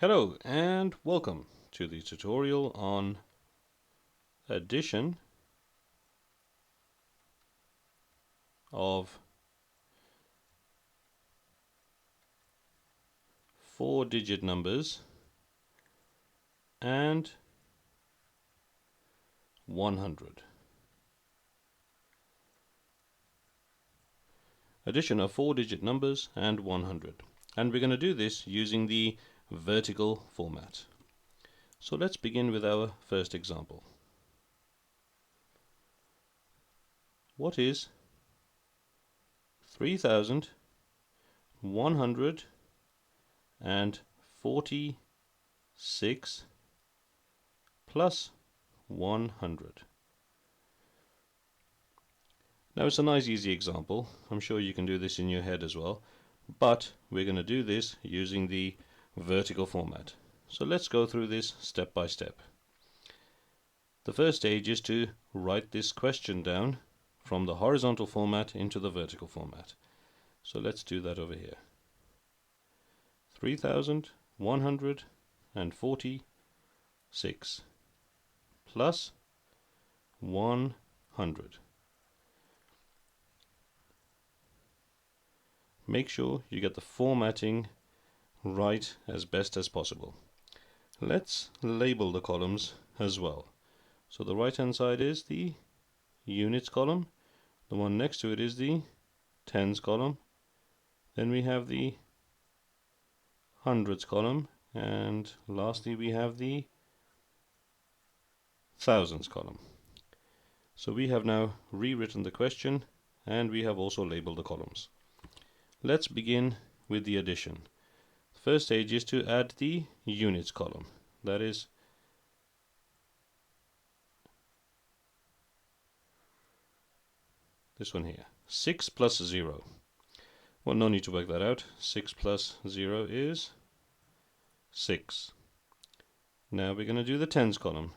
Hello and welcome to the tutorial on addition of 4-digit numbers and 100. Addition of 4-digit numbers and 100. And we're going to do this using the vertical format. So let's begin with our first example. What is 3,146 plus 100? Now it's a nice easy example. I'm sure you can do this in your head as well, but we're going to do this using the vertical format. So let's go through this step by step. The first stage is to write this question down from the horizontal format into the vertical format. So let's do that over here. 3,146 plus 100. Make sure you get the formatting right as best as possible. Let's label the columns as well. So the right hand side is the units column, the one next to it is the tens column, then we have the hundreds column, and lastly we have the thousands column. So we have now rewritten the question and we have also labeled the columns. Let's begin with the addition. The first stage is to add the units column. That is this one here. 6 plus 0. Well, no need to work that out. 6 plus 0 is 6. Now we're going to do the tens column.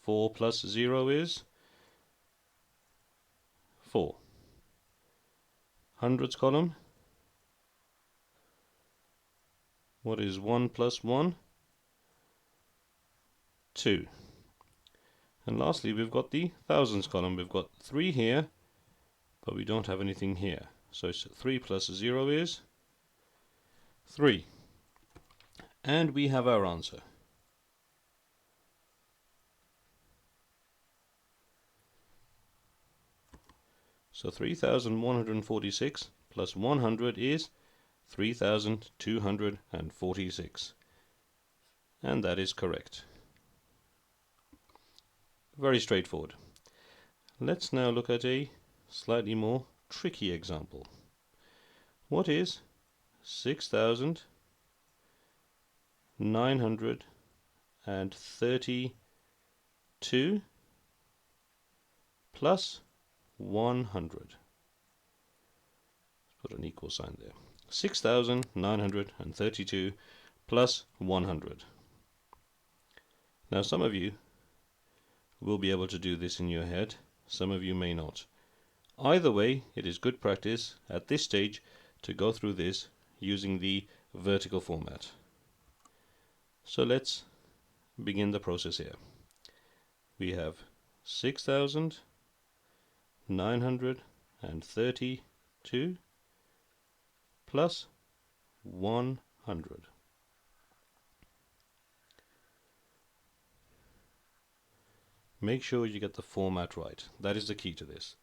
4 plus 0 is 4. Hundreds column. What is 1 plus 1? 2. And lastly we've got the thousands column. We've got 3 here, but we don't have anything here. So 3 plus 0 is 3. And we have our answer. So 3,146 plus 100 is 3,246. And that is correct. Very straightforward. Let's now look at a slightly more tricky example. What is 6,932 plus 100? Let's put an equal sign there. 6,932 plus 100. Now some of you will be able to do this in your head, some of you may not. Either way, it is good practice at this stage to go through this using the vertical format. So let's begin the process here. We have 6,932 plus 100. Make sure you get the format right. That is the key to this.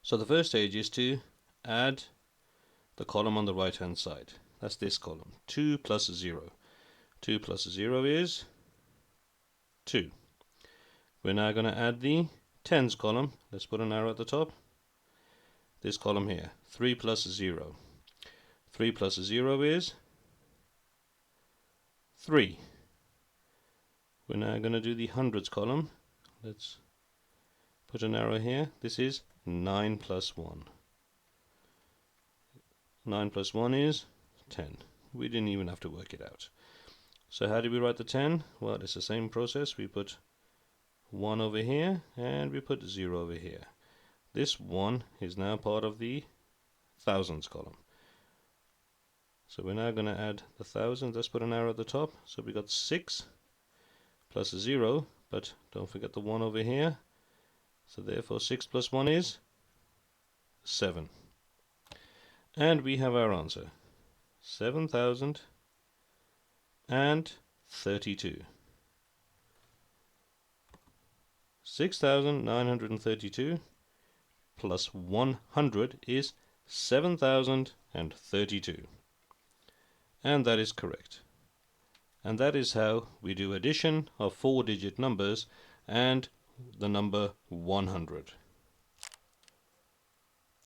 So the first stage is to add the column on the right hand side. That's this column. 2 plus 0. 2 plus 0 is 2. We're now going to add the tens column. Let's put an arrow at the top. This column here. 3 plus 0. 3 plus 0 is 3. We're now going to do the hundreds column. Let's put an arrow here. This is 9 plus 1. 9 plus 1 is 10. We didn't even have to work it out. So how do we write the 10? Well, it's the same process. We put 1 over here and we put 0 over here. this 1 is now part of the thousands column. So we're now going to add the thousands. Let's put an arrow at the top. So we got 6 plus a 0, but don't forget the 1 over here. So therefore 6 plus 1 is 7. And we have our answer. 7,032. 6,932 plus 100 is 7,032. And that is correct. And that is how we do addition of 4-digit numbers and the number 100.